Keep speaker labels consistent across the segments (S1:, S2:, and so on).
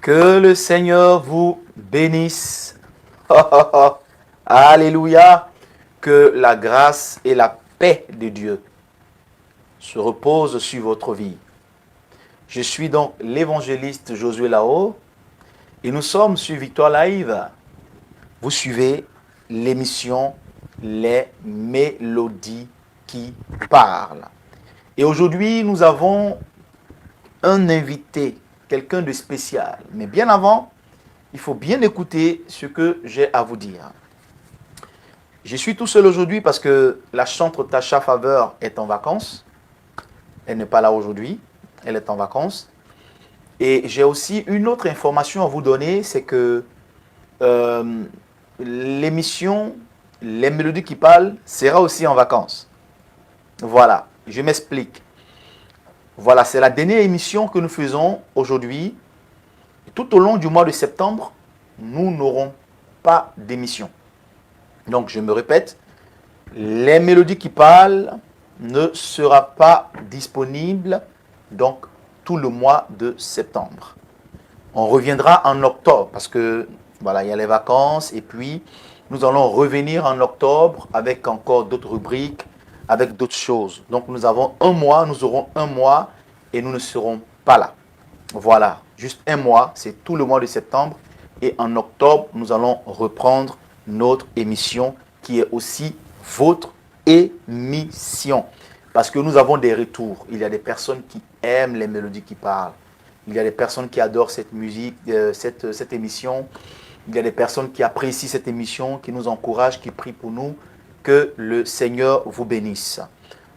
S1: Que le Seigneur vous bénisse. Alléluia. Que la grâce et la paix de Dieu se reposent sur votre vie. Je suis donc l'évangéliste Josué Lao et nous sommes sur Victoire Live. Vous suivez l'émission Les Mélodies qui parlent. Et aujourd'hui, nous avons un invité, quelqu'un de spécial. Mais bien avant, il faut bien écouter ce que j'ai à vous dire. Je suis tout seul aujourd'hui parce que la chantre Tasha Faveur est en vacances. Elle n'est pas là aujourd'hui, elle est en vacances. Et j'ai aussi une autre information à vous donner, c'est que l'émission Les Mélodies qui parlent sera aussi en vacances. Voilà, je m'explique. Voilà, c'est la dernière émission que nous faisons aujourd'hui. Tout au long du mois de septembre, nous n'aurons pas d'émission. Donc, je me répète, Les Mélodies qui parlent ne sera pas disponible donc tout le mois de septembre. On reviendra en octobre parce que voilà, il y a les vacances et puis nous allons revenir en octobre avec encore d'autres rubriques, avec d'autres choses. Donc nous avons un mois, nous aurons un mois et nous ne serons pas là. Voilà, juste un mois, c'est tout le mois de septembre et en octobre, nous allons reprendre notre émission qui est aussi votre émission. Parce que nous avons des retours. Il y a des personnes qui aiment les mélodies qui parlent. Il y a des personnes qui adorent cette musique, cette émission. Il y a des personnes qui apprécient cette émission, qui nous encouragent, qui prient pour nous. Que le Seigneur vous bénisse.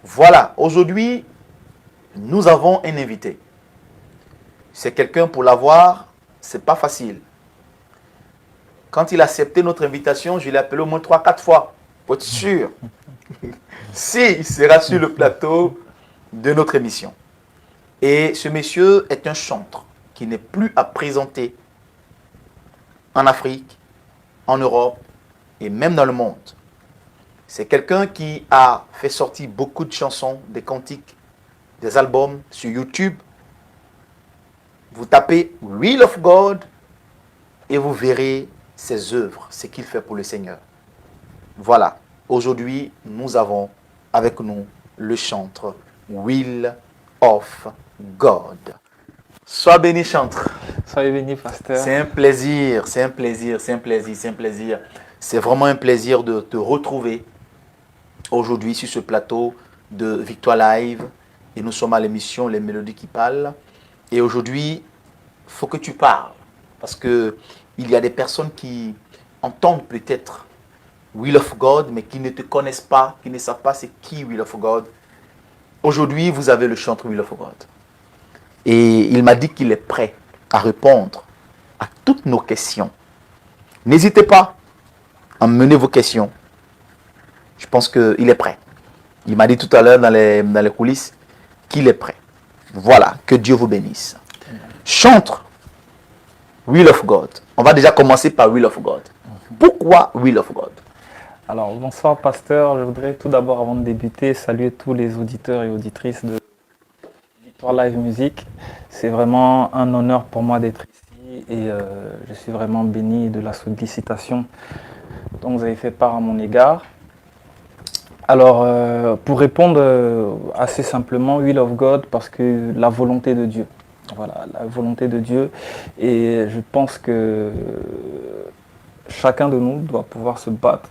S1: Voilà, aujourd'hui, nous avons un invité. C'est quelqu'un pour l'avoir, c'est pas facile. Quand il a accepté notre invitation, je l'ai appelé au moins 3-4 fois. Pour être sûr. Si, il sera sur le plateau de notre émission. Et ce monsieur est un chantre qui n'est plus à présenter en Afrique, en Europe et même dans le monde. C'est quelqu'un qui a fait sortir beaucoup de chansons, des cantiques, des albums sur YouTube. Vous tapez Will of God et vous verrez ses œuvres, ce qu'il fait pour le Seigneur. Voilà. Aujourd'hui, nous avons avec nous le chantre Will of God. Sois béni, chantre.
S2: Soyez béni, pasteur.
S1: C'est un plaisir, c'est un plaisir, c'est un plaisir, c'est un plaisir. C'est vraiment un plaisir de te retrouver aujourd'hui sur ce plateau de Victoire Live. Et nous sommes à l'émission Les Mélodies qui parlent. Et aujourd'hui, il faut que tu parles. Parce qu'il y a des personnes qui entendent peut-être Will of God, mais qui ne te connaissent pas, qui ne savent pas c'est qui Will of God. Aujourd'hui, vous avez le chantre Will of God. Et il m'a dit qu'il est prêt à répondre à toutes nos questions. N'hésitez pas à mener vos questions. Je pense qu'il est prêt. Il m'a dit tout à l'heure dans les coulisses qu'il est prêt. Voilà, que Dieu vous bénisse. Chantre Will of God. On va déjà commencer par Will of God. Pourquoi Will of God?
S2: Alors, bonsoir, pasteur. Je voudrais tout d'abord, avant de débuter, saluer tous les auditeurs et auditrices de Victoire Live Musique. C'est vraiment un honneur pour moi d'être ici et je suis vraiment béni de la sollicitation dont vous avez fait part à mon égard. Alors, pour répondre assez simplement, Will of God, parce que la volonté de Dieu. Voilà, la volonté de Dieu. Et je pense que chacun de nous doit pouvoir se battre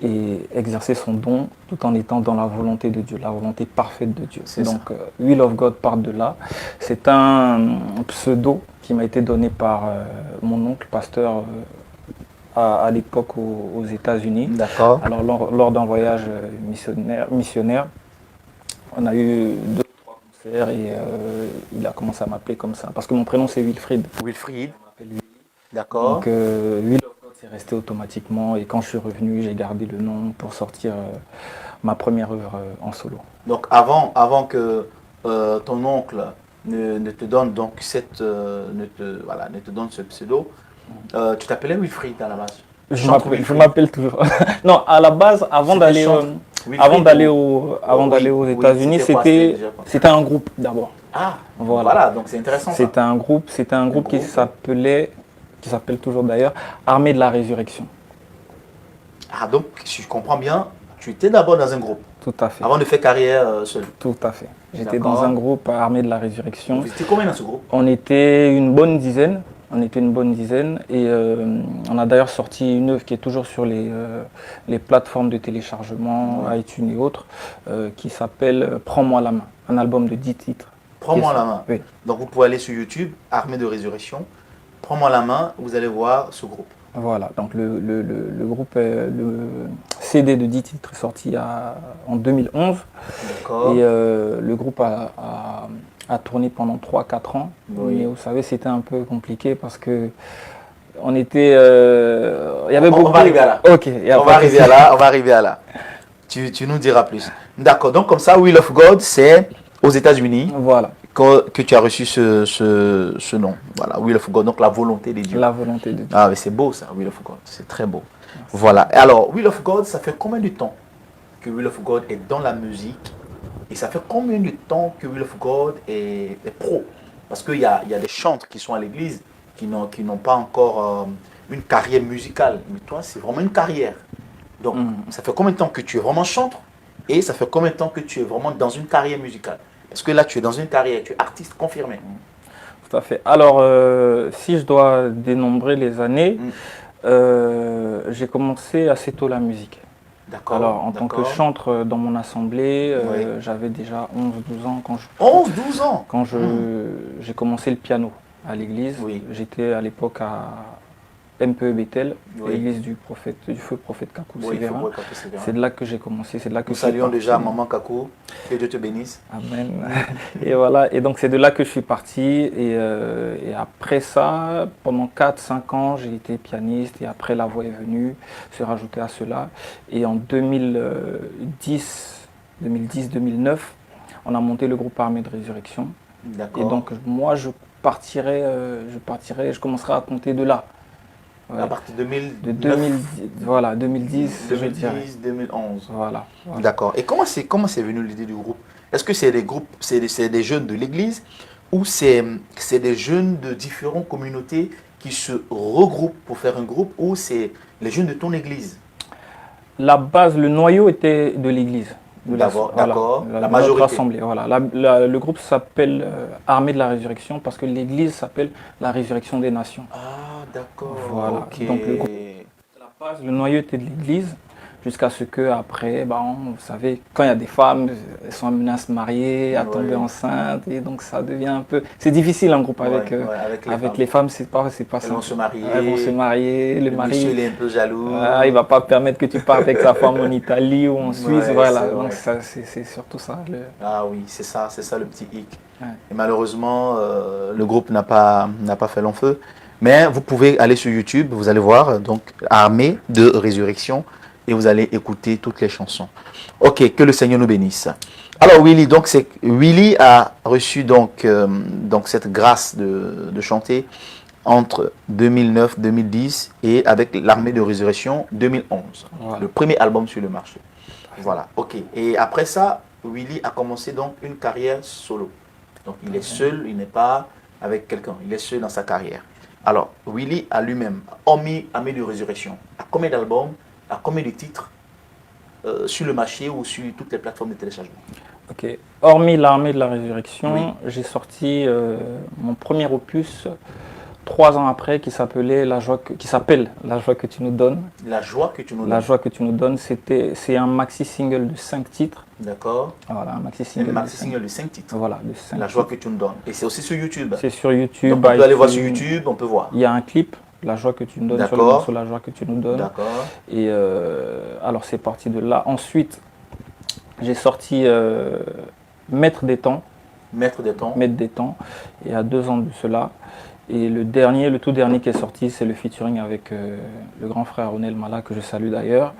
S2: et exercer son don tout en étant dans la volonté de Dieu, la volonté parfaite de Dieu. Donc, Will of God part de là. C'est un pseudo qui m'a été donné par mon oncle, pasteur, à l'époque aux États-Unis.
S1: D'accord.
S2: Alors, lors d'un voyage missionnaire, on a eu 2-3 concerts et il a commencé à m'appeler comme ça. Parce que mon prénom, c'est Wilfried.
S1: Wilfried. D'accord.
S2: Donc, Will of God, c'est resté automatiquement. Et quand je suis revenu, j'ai gardé le nom pour sortir ma première œuvre en solo.
S1: Donc, avant que ton oncle ne te donne donc ne te donne ce pseudo, tu t'appelais Wilfried à la base?
S2: Je m'appelle toujours. Non, à la base, avant d'aller aux États-Unis, c'était un groupe d'abord.
S1: Ah, voilà, donc c'est intéressant.
S2: C'était un groupe qui s'appelle toujours d'ailleurs Armée de la Résurrection.
S1: Ah, donc si je comprends bien, tu étais d'abord dans un groupe.
S2: Tout à fait.
S1: Avant de faire carrière seul.
S2: Tout à fait. J'étais dans un groupe Armée de la Résurrection.
S1: Vous étiez combien dans ce groupe?
S2: On était une bonne dizaine. Et on a d'ailleurs sorti une œuvre qui est toujours sur les plateformes de téléchargement, iTunes et autres, qui s'appelle Prends-moi la main, un album de 10 titres.
S1: Prends-moi la main.
S2: Oui.
S1: Donc vous pouvez aller sur YouTube, Armée de Résurrection, Prends-moi la main, vous allez voir ce groupe.
S2: Voilà, donc le groupe, le CD de 10 titres est sorti en 2011.
S1: D'accord.
S2: Et le groupe a tourné pendant 3-4 ans.
S1: Oui.
S2: Mais vous savez, c'était un peu compliqué parce que on était. Il y avait beaucoup.
S1: On va arriver à là.
S2: Ok.
S1: On va arriver à là. Tu nous diras plus. D'accord. Donc comme ça, Will of God, c'est aux États-Unis.
S2: Voilà.
S1: Que tu as reçu ce nom. Voilà, Will of God, donc la volonté de Dieu.
S2: La volonté de Dieu.
S1: Ah, mais c'est beau ça, Will of God. C'est très beau. Merci. Voilà. Et alors, Will of God, ça fait combien de temps que Will of God est dans la musique? Et ça fait combien de temps que Will of God est pro? Parce qu'il y a des chantres qui sont à l'église qui n'ont pas encore une carrière musicale. Mais toi, c'est vraiment une carrière. Donc, ça fait combien de temps que tu es vraiment chantre? Et ça fait combien de temps que tu es vraiment dans une carrière musicale? Parce que là, tu es dans une carrière, tu es artiste confirmé.
S2: Tout à fait. Alors, si je dois dénombrer les années, j'ai commencé assez tôt la musique.
S1: D'accord.
S2: Alors, en tant que chantre dans mon assemblée, j'avais déjà 11-12 ans quand
S1: 11-12 ans
S2: quand j'ai commencé le piano à l'église.
S1: Oui.
S2: J'étais à l'époque à MPE Bethel,
S1: Oui.
S2: l'église du feu prophète Kakou Sévérin. C'est de là que j'ai commencé. C'est de là que
S1: nous saluons déjà maman Kakou, que Dieu te bénisse.
S2: Amen. Et voilà, et donc c'est de là que je suis parti. Et après ça, pendant 4-5 ans, j'ai été pianiste. Et après, la voix est venue se rajouter à cela. Et en 2010-2009, on a monté le groupe Armée de Résurrection.
S1: D'accord.
S2: Et donc moi, je commencerai à compter de là.
S1: Ouais. À partir de
S2: 2010,
S1: 2011.
S2: Voilà.
S1: D'accord. Et comment c'est venu l'idée du groupe? Est-ce que c'est des groupes, c'est des jeunes de l'église ou c'est des jeunes de différentes communautés qui se regroupent pour faire un groupe, ou c'est les jeunes de ton église?
S2: La base, le noyau était de l'église.
S1: D'accord.
S2: La majorité. Assemblée, voilà. Le groupe s'appelle Armée de la Résurrection parce que l'église s'appelle la Résurrection des Nations.
S1: Ah, d'accord.
S2: Voilà.
S1: Okay.
S2: Donc la base, le noyau était de l'église jusqu'à ce que après, vous savez, quand il y a des femmes, elles sont amenées à se marier, à tomber enceintes, et donc ça devient un peu. C'est difficile un groupe avec les femmes, c'est pas ça.
S1: Elles vont se marier.
S2: Elles vont se marier. Le mari,
S1: il est un peu jaloux.
S2: Il va pas permettre que tu partes avec sa femme en Italie ou en Suisse, voilà. Donc c'est surtout ça.
S1: Ah oui, c'est ça le petit hic. Ouais. Et malheureusement, le groupe n'a pas fait long feu. Mais vous pouvez aller sur YouTube, vous allez voir donc Armée de Résurrection. Et vous allez écouter toutes les chansons. Ok, que le Seigneur nous bénisse. Alors Willy, Willy a reçu donc cette grâce de chanter entre 2009-2010 et avec l'Armée de Résurrection 2011. Voilà. Le premier album sur le marché. Voilà, ok. Et après ça, Willy a commencé donc une carrière solo. Donc il est seul, il n'est pas avec quelqu'un, il est seul dans sa carrière. Alors Willy a lui-même, hormis Armée de Résurrection, a combien d'albums, à combien de titres sur le marché ou sur toutes les plateformes de téléchargement?
S2: Ok. Hormis l'Armée de la Résurrection, j'ai sorti mon premier opus 3 ans après qui s'appelle La joie que tu nous donnes.
S1: La joie que tu nous donnes.
S2: La joie que tu nous donnes, c'est un maxi single de 5 titres.
S1: D'accord.
S2: Voilà, un maxi single
S1: de 5 titres.
S2: Voilà, de 5
S1: La joie que tu nous donnes. Et c'est aussi sur YouTube.
S2: C'est sur YouTube.
S1: Donc on peut aller voir sur YouTube, on peut voir.
S2: Il y a un clip. La joie que tu nous donnes, sur le morceau La joie que tu nous donnes.
S1: D'accord.
S2: Et alors c'est parti de là. Ensuite, j'ai sorti Maître des temps.
S1: Maître des temps.
S2: Maître des temps. Il y a 2 ans de cela. Et le tout dernier qui est sorti, c'est le featuring avec le grand frère Ronel Mala, que je salue d'ailleurs,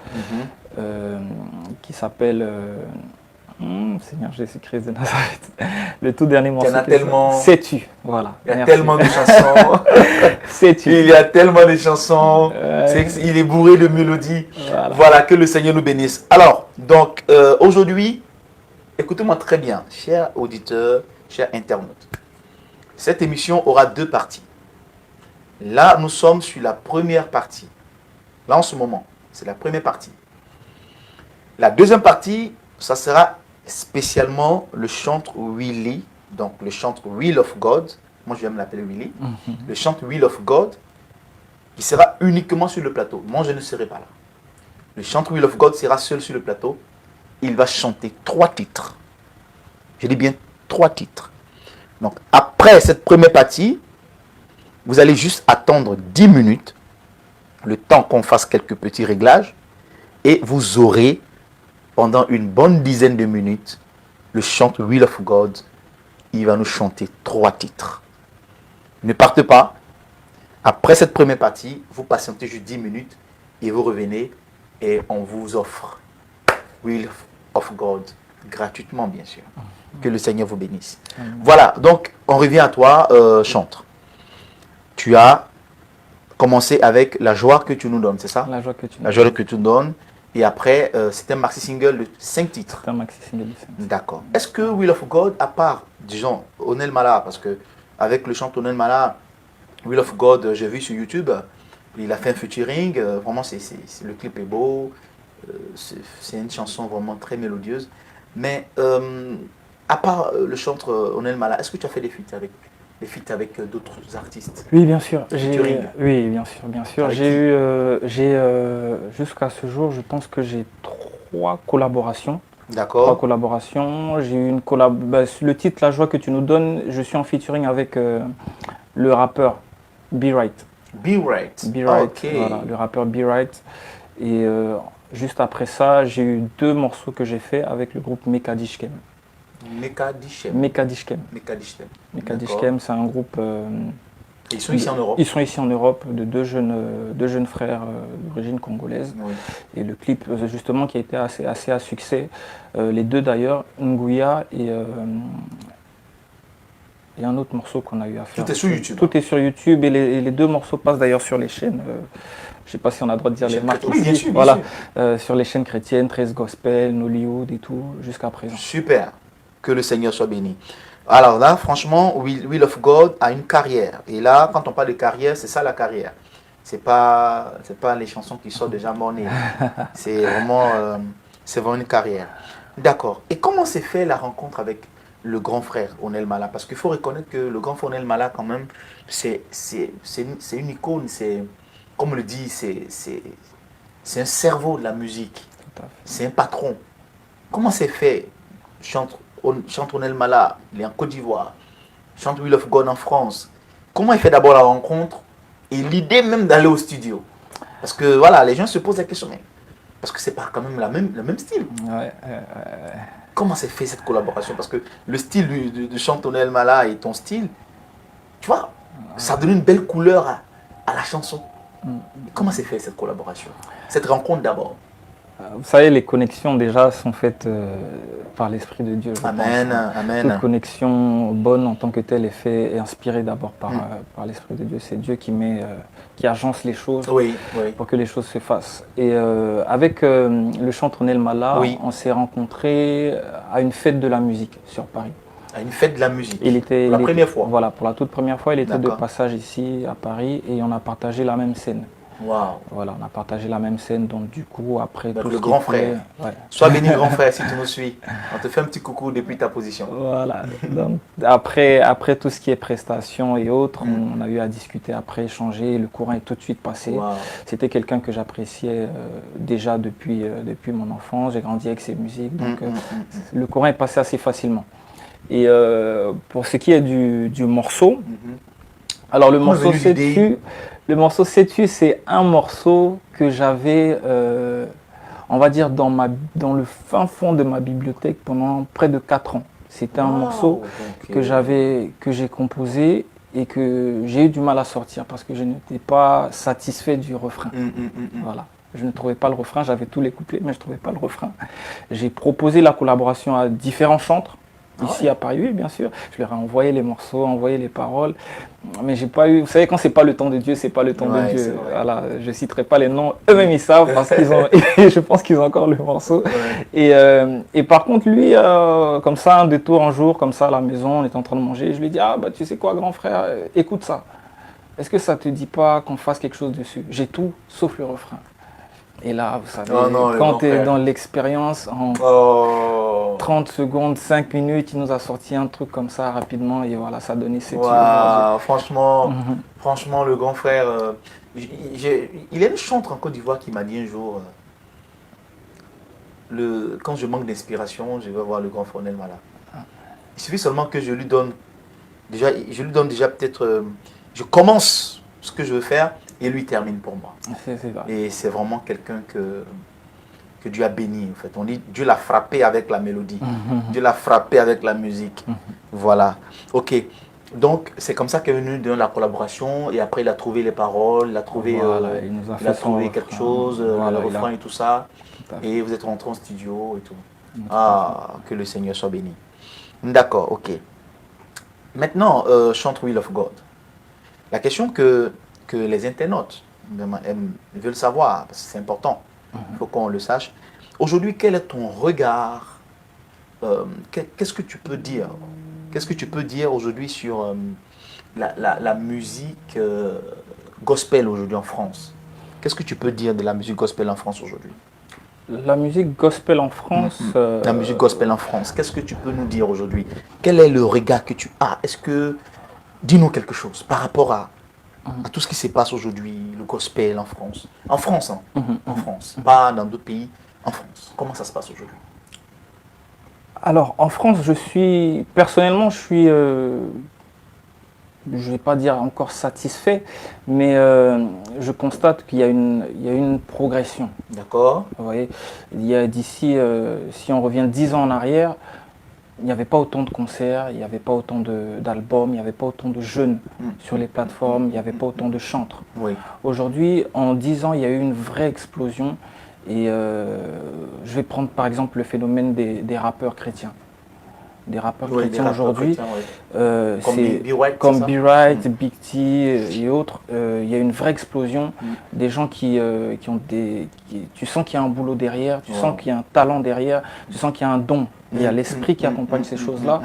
S2: qui s'appelle Seigneur Jésus-Christ de Nazareth. Le tout dernier morceau.
S1: Il y en a tellement.
S2: Sais-tu, voilà.
S1: Il y a tellement de chansons.
S2: Sais-tu.
S1: Il y a tellement de chansons. Il est bourré de mélodies. Voilà, que le Seigneur nous bénisse. Alors, donc, aujourd'hui, écoutez-moi très bien, chers auditeurs, chers internautes. Cette émission aura 2 parties. Là, nous sommes sur la première partie. Là, en ce moment, c'est la première partie. La deuxième partie, ça sera spécialement le chantre Willy, donc le chantre Will of God. Moi, je vais me l'appeler Willy. Le chantre Will of God, qui sera uniquement sur le plateau. Moi, je ne serai pas là. Le chantre Will of God sera seul sur le plateau. Il va chanter 3 titres. Je dis bien 3 titres. Donc, après cette première partie, vous allez juste attendre 10 minutes, le temps qu'on fasse quelques petits réglages, et vous aurez, pendant une bonne dizaine de minutes, le chantre Will of God. Il va nous chanter 3 titres. Ne partez pas. Après cette première partie, vous patientez juste 10 minutes et vous revenez et on vous offre Will of God gratuitement, bien sûr. Que le Seigneur vous bénisse. Voilà, donc on revient à toi, chantre. Tu as commencé avec La joie que tu nous donnes, c'est ça?
S2: La joie que tu nous
S1: La joie que tu nous donnes. Et après, c'est un maxi single de 5 titres.
S2: C'est un maxi single de 5 titres.
S1: D'accord. Est-ce que Will of God, à part, disons, Onel Mala, parce que avec le chanteur Onel Mala, Will of God, j'ai vu sur YouTube, il a fait un featuring, vraiment, le clip est beau, c'est une chanson vraiment très mélodieuse. Mais à part le chanteur Onel Mala, est-ce que tu as fait des feats avec d'autres artistes?
S2: Oui, bien sûr.
S1: Featuring.
S2: Oui, bien sûr.
S1: Avec
S2: Jusqu'à ce jour, je pense que j'ai 3 collaborations. 3
S1: D'accord.
S2: collaborations. J'ai eu une le titre La joie que tu nous donnes, je suis en featuring avec le rappeur B-Right.
S1: B-Right.
S2: B-Right,
S1: Ok.
S2: voilà, le rappeur B-Right. Et juste après ça, j'ai eu 2 morceaux que j'ai fait avec le groupe Mekadishkem.
S1: Mekadishkem.
S2: Mekadishkem.
S1: Mekadishkem.
S2: Mekadishkem, c'est un groupe.
S1: Ils sont ici en Europe.
S2: Ils sont ici en Europe, de deux jeunes frères d'origine congolaise.
S1: Oui.
S2: Et le clip, justement, qui a été assez à succès. Les 2 d'ailleurs, Nguya et un autre morceau qu'on a eu à faire.
S1: Tout est sur YouTube.
S2: Tout est sur YouTube et les 2 morceaux passent d'ailleurs sur les chaînes. Je ne sais pas si on a le droit de dire les marques
S1: Oui,
S2: ici.
S1: bien sûr.
S2: Voilà, sur les chaînes chrétiennes, 13 Gospel, Nollywood et tout, jusqu'à présent.
S1: Super. Que le Seigneur soit béni. Alors là, franchement, Will of God a une carrière. Et là, quand on parle de carrière, c'est ça la carrière. C'est pas les chansons qui sortent déjà mornées. C'est vraiment une carrière. D'accord. Et comment s'est fait la rencontre avec le grand frère Onel Mala? Parce qu'il faut reconnaître que le grand frère Onel Mala, quand même, c'est une icône. C'est, comme on le dit, c'est un cerveau de la musique. C'est un patron. Comment s'est fait chante Onel Mala, il est en Côte d'Ivoire, chante Will of God en France. Comment il fait d'abord la rencontre et l'idée même d'aller au studio? Parce que voilà, les gens se posent la question, parce que c'est pas quand même le même style.
S2: Ouais.
S1: Comment s'est fait cette collaboration? Parce que le style de chante Onel Mala et ton style, tu vois, ça donne une belle couleur à la chanson. Comment s'est fait cette collaboration? Cette rencontre d'abord?
S2: Vous savez, les connexions déjà sont faites par l'Esprit de Dieu.
S1: Amen, amen.
S2: Toute connexion bonne en tant que telle est inspirée d'abord par l'Esprit de Dieu. C'est Dieu qui agence les choses pour que les choses se fassent. Et avec le chanteur Onel Mala, on s'est rencontrés à une fête de la musique sur Paris.
S1: À une fête de la musique.
S2: Pour
S1: la première fois.
S2: Voilà, pour la toute première fois, il était de passage ici à Paris et on a partagé la même scène.
S1: Wow.
S2: Voilà, on a partagé la même scène, donc du coup, après
S1: donc
S2: tout
S1: le
S2: ce
S1: grand frère.
S2: Ouais.
S1: Sois béni, grand frère, si tu nous suis. On te fait un petit coucou depuis ta position.
S2: Voilà. Donc, après tout ce qui est prestations et autres, on a eu à discuter après, échanger. Le courant est tout de suite passé.
S1: Wow.
S2: C'était quelqu'un que j'appréciais déjà depuis mon enfance. J'ai grandi avec ses musiques, donc le courant est passé assez facilement. Et pour ce qui est du morceau, alors le morceau Sais-tu, c'est un morceau que j'avais, on va dire, dans le fin fond de ma bibliothèque pendant près de 4 ans. C'était un morceau que j'ai composé et que j'ai eu du mal à sortir parce que je n'étais pas satisfait du refrain. Voilà. Je ne trouvais pas le refrain, j'avais tous les couplets, mais je ne trouvais pas le refrain. J'ai proposé la collaboration à différents chantres. ici à Paris, oui, bien sûr. Je leur ai envoyé les morceaux, envoyé les paroles, mais j'ai pas eu. Vous savez, quand c'est pas le temps de Dieu, c'est pas le temps de Dieu. Voilà, je citerai pas les noms. Eux-mêmes ils savent parce qu'ils ont. Je pense qu'ils ont encore le morceau. Et par contre, lui, comme ça, un détour un jour, comme ça, à la maison, on était en train de manger. Je lui ai dit, ah bah tu sais quoi, grand frère, écoute ça. Est-ce que ça te dit pas qu'on fasse quelque chose dessus? J'ai tout sauf le refrain. Et là, vous savez, quand tu es dans l'expérience, en 30 secondes, 5 minutes, il nous a sorti un truc comme ça rapidement et voilà, ça a donné cette
S1: franchement, franchement, le grand frère, il y a une chanteuse en Côte d'Ivoire qui m'a dit un jour, quand je manque d'inspiration, je vais voir le grand frère Mala. Il suffit seulement que je lui donne déjà peut-être, je commence ce que je veux faire et lui termine pour moi. Et c'est vraiment quelqu'un que Dieu a béni. En fait. On dit Dieu l'a frappé avec la mélodie. Dieu l'a frappé avec la musique. Voilà. Ok. Donc c'est comme ça qu'est venue la collaboration et après il a trouvé les paroles, il a trouvé, il a trouvé quelque chose, le refrain et tout ça. Et vous êtes rentré en studio et tout. Que le Seigneur soit béni. D'accord, ok. Maintenant, chante Will of God. La question que les internautes veulent savoir, parce que c'est important, il faut qu'on le sache. Aujourd'hui, quel est ton regard? Qu'est-ce que tu peux dire? Qu'est-ce que tu peux dire aujourd'hui sur la musique gospel aujourd'hui en France? Qu'est-ce que tu peux dire de la musique gospel en France aujourd'hui?
S2: La musique gospel en France...
S1: La musique gospel en France, qu'est-ce que tu peux nous dire aujourd'hui? Quel est le regard que tu as? Dis-nous quelque chose par rapport à tout ce qui se passe aujourd'hui, le gospel en France. En France, hein. En France, pas dans d'autres pays, en France. Comment ça se passe aujourd'hui?
S2: Alors, en France, personnellement, je vais pas dire encore satisfait, mais je constate qu'il y a une progression.
S1: D'accord.
S2: Vous voyez, il y a d'ici, si on revient 10 ans en arrière, il n'y avait pas autant de concerts, il n'y avait pas autant d'albums, il n'y avait pas autant de jeunes sur les plateformes, il n'y avait pas autant de chantres.
S1: Oui.
S2: Aujourd'hui, en 10 ans, il y a eu une vraie explosion. Et je vais prendre par exemple le phénomène des rappeurs chrétiens. Des rappeurs chrétiens aujourd'hui, comme Be Right, Big T et autres, il y a une vraie explosion. Des gens qui ont tu sens qu'il y a un boulot derrière, tu sens qu'il y a un talent derrière, tu sens qu'il y a un don. Il y a l'esprit qui accompagne ces choses-là.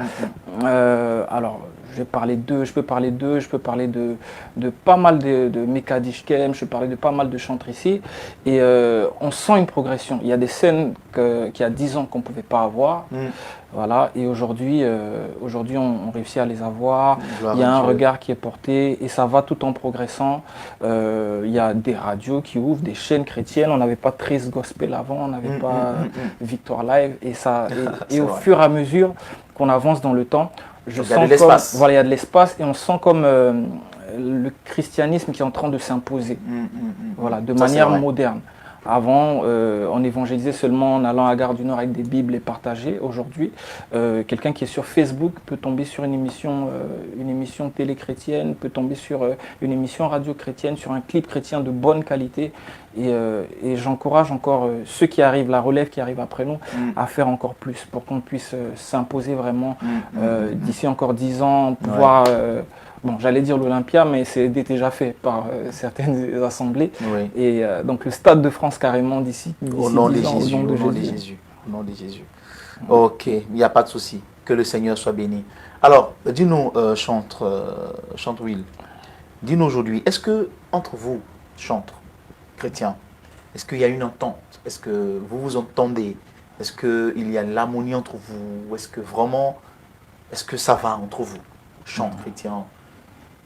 S2: Alors, je peux parler d'eux, je peux parler de pas mal de Meka Dishkem, je peux parler de pas mal de chantres ici. Et on sent une progression. Il y a des scènes qu'il y a 10 ans qu'on ne pouvait pas avoir. Voilà, et aujourd'hui, on réussit à les avoir. Il y a un regard qui est porté et ça va tout en progressant. Il y a des radios qui ouvrent, des chaînes chrétiennes. On n'avait pas 13 gospel avant, on n'avait pas Victoire Live. Et au fur et à mesure qu'on avance dans le temps, il y a de l'espace et on sent comme le christianisme qui est en train de s'imposer, voilà, de manière moderne. Avant, on évangélisait seulement en allant à Gare du Nord avec des Bibles et partager. Aujourd'hui, quelqu'un qui est sur Facebook peut tomber sur une émission télé chrétienne, peut tomber sur une émission radio chrétienne, sur un clip chrétien de bonne qualité. Et j'encourage encore ceux qui arrivent, la relève qui arrive après nous, à faire encore plus pour qu'on puisse s'imposer vraiment d'ici encore 10 ans, pouvoir... Bon, j'allais dire l'Olympia, mais c'est déjà fait par certaines assemblées. Oui. Et donc le Stade de France carrément d'ici.
S1: Au nom de Jésus. Au nom de Jésus. Ok, il n'y a pas de souci. Que le Seigneur soit béni. Alors, dis-nous, Chante Will, dis-nous aujourd'hui, est-ce que entre vous, chantres chrétiens, est-ce qu'il y a une entente? Est-ce que vous vous entendez? Est-ce qu'il y a l'harmonie entre vous? Est-ce que ça va entre vous, chantres chrétiens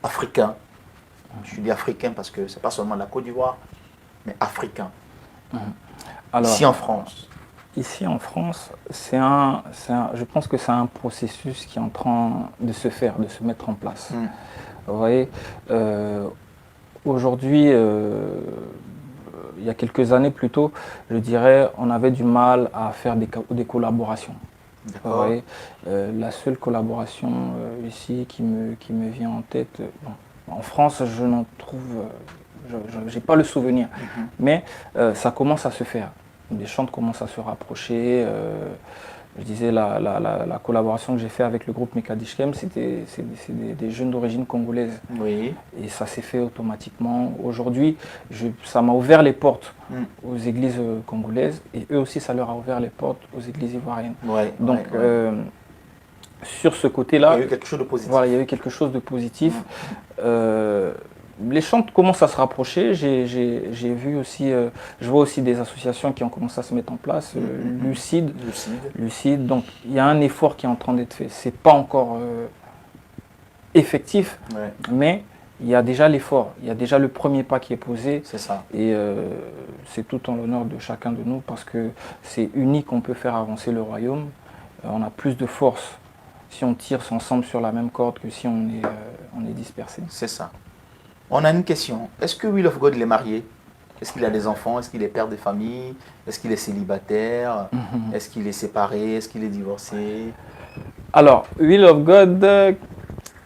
S1: africain? Je dis africain parce que ce n'est pas seulement la Côte d'Ivoire, mais africain. Alors, ici en France.
S2: Ici en France, je pense que c'est un processus qui est en train de se faire, de se mettre en place. Vous voyez, aujourd'hui, il y a quelques années plutôt, je dirais, on avait du mal à faire des collaborations. Vous voyez, la seule collaboration ici qui me vient en tête, en France, je n'en trouve, je n'ai pas le souvenir, mais ça commence à se faire. Les chantres commencent à se rapprocher. Je disais, la collaboration que j'ai fait avec le groupe Mekadishkem, c'est des jeunes d'origine congolaise.
S1: Oui.
S2: Et ça s'est fait automatiquement. Aujourd'hui, ça m'a ouvert les portes aux églises congolaises et eux aussi, ça leur a ouvert les portes aux églises ivoiriennes.
S1: Ouais,
S2: Donc,
S1: ouais.
S2: sur ce côté-là,
S1: Il y a eu quelque chose de positif.
S2: voilà, il y a eu quelque chose de positif. Les chants commencent à se rapprocher. J'ai vu aussi, je vois aussi des associations qui ont commencé à se mettre en place. Lucide. Donc, il y a un effort qui est en train d'être fait. C'est pas encore effectif, mais il y a déjà l'effort. Il y a déjà le premier pas qui est posé.
S1: C'est ça.
S2: Et c'est tout en l'honneur de chacun de nous parce que c'est unique qu'on peut faire avancer le royaume. On a plus de force si on tire ensemble sur la même corde que si on est dispersé.
S1: C'est ça. On a une question. Est-ce que Will of God est marié? Est-ce qu'il a des enfants? Est-ce qu'il est père de famille? Est-ce qu'il est célibataire? Est-ce qu'il est séparé? Est-ce qu'il est divorcé?
S2: Alors, Will of God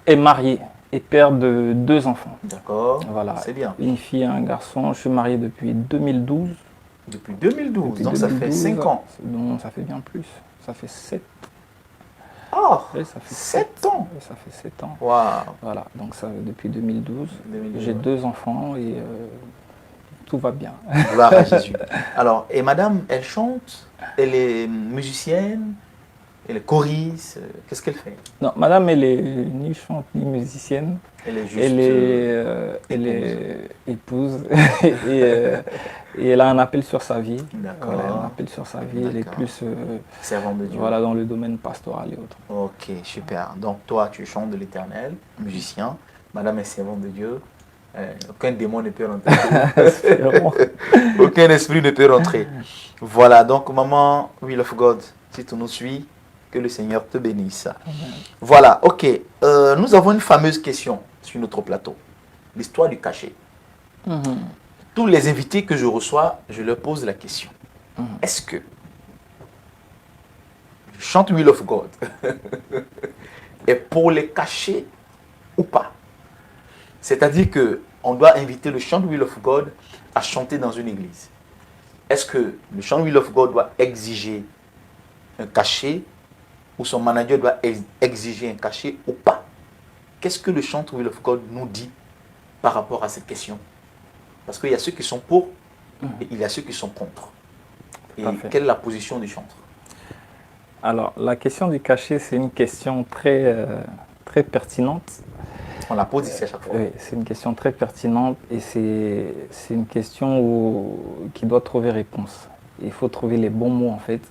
S2: est marié et père de 2 enfants.
S1: D'accord.
S2: Voilà.
S1: C'est bien.
S2: Une fille et un garçon. Je suis marié depuis 2012.
S1: Depuis 2012, donc ça fait 5 ans.
S2: Non, ça fait bien plus. Ça fait 7.
S1: Oh,
S2: oui, ça fait
S1: 7 ans.
S2: Oui, ça fait 7 ans.
S1: Wow.
S2: Voilà, donc ça depuis 2012. J'ai 2 enfants et tout va bien.
S1: Gloire à Jésus. Alors, et madame, elle chante, elle est musicienne, elle est choriste, qu'est-ce qu'elle fait?
S2: Non, madame, elle est ni chante ni musicienne.
S1: Elle est juste
S2: elle est épouse et elle a un appel sur sa vie.
S1: D'accord.
S2: Elle a un appel sur sa vie. Elle est plus
S1: servante de Dieu.
S2: Voilà, dans le domaine pastoral et autres.
S1: Ok, super. Donc toi, tu chantes de l'Éternel, musicien. Madame est servante de Dieu. Aucun démon ne peut rentrer. Aucun esprit ne peut rentrer. Voilà, donc maman, Will of God, si tu nous suis, que le Seigneur te bénisse.
S2: Amen.
S1: Voilà, ok. Nous avons une fameuse question sur notre plateau. L'histoire du cachet. Tous les invités que je reçois, je leur pose la question. Est-ce que je chante Will of God est pour les cachets ou pas? C'est-à-dire qu'on doit inviter le chant Will of God à chanter dans une église. Est-ce que le chant Will of God doit exiger un cachet ou son manager doit exiger un cachet ou pas? Qu'est-ce que le chant Will of God nous dit par rapport à cette question? Parce qu'il y a ceux qui sont pour et il y a ceux qui sont contre. Et quelle est la position du chanteur?
S2: Alors, la question du cachet, c'est une question très, très pertinente.
S1: On la pose ici à chaque fois.
S2: Oui, c'est une question très pertinente et c'est une question qui doit trouver réponse. Il faut trouver les bons mots, en fait,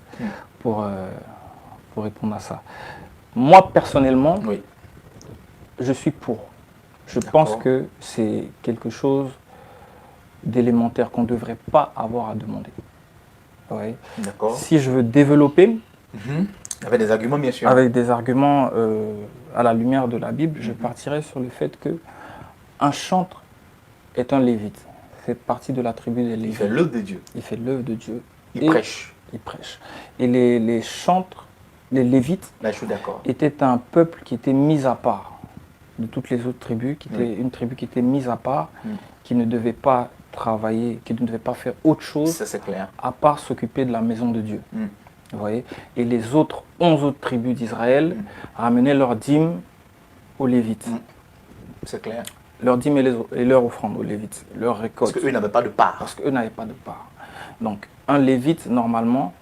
S2: pour répondre à ça. Moi, personnellement, je suis pour. Je pense que c'est quelque chose d'élémentaire qu'on ne devrait pas avoir à demander. Ouais. Si je veux développer,
S1: avec des arguments bien sûr.
S2: Avec des arguments à la lumière de la Bible, je partirais sur le fait qu'un chantre est un lévite. Il fait partie de la tribu des lévites.
S1: Il fait l'œuvre de Dieu.
S2: Il fait l'œuvre de Dieu.
S1: Il prêche.
S2: Il prêche. Et les chantres, les lévites,
S1: là, je suis d'accord,
S2: étaient un peuple qui était mis à part de toutes les autres tribus, qui était une tribu qui était mise à part, qui ne devait pas travailler, qui ne devait pas faire autre chose
S1: ça, c'est clair,
S2: à part s'occuper de la maison de Dieu. Vous voyez? Et les autres 11 autres tribus d'Israël ramenaient leurs dîmes aux Lévites.
S1: C'est clair.
S2: Leurs dîmes et leurs offrandes aux Lévites, leurs récoltes.
S1: Parce qu'eux n'avaient pas de part.
S2: Parce qu'eux n'avaient pas de part. Donc, un Lévite, normalement,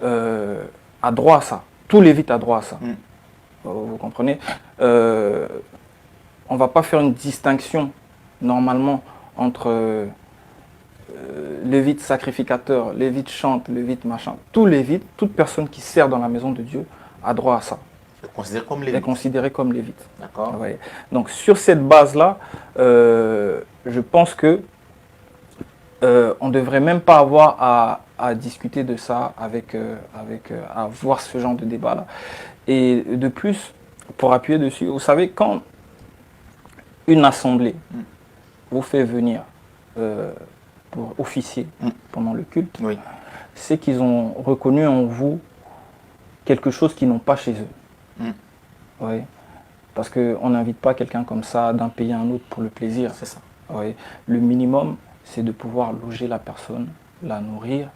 S2: a droit à ça. Tout Lévite a droit à ça. Vous comprenez? On ne va pas faire une distinction, normalement, entre lévite sacrificateur, lévite chante, lévite machin. Tout lévite, toute personne qui sert dans la maison de Dieu a droit à ça.
S1: Est
S2: considéré comme lévite.
S1: D'accord.
S2: Ouais. Donc sur cette base-là, je pense que on ne devrait même pas avoir à discuter de ça à voir ce genre de débat-là. Et de plus, pour appuyer dessus, vous savez, quand une assemblée vous fait venir pour officier pendant le culte, c'est qu'ils ont reconnu en vous quelque chose qu'ils n'ont pas chez eux. Oui. Parce qu'on n'invite pas quelqu'un comme ça d'un pays à un autre pour le plaisir.
S1: C'est ça.
S2: Oui. Le minimum, c'est de pouvoir loger la personne, la nourrir,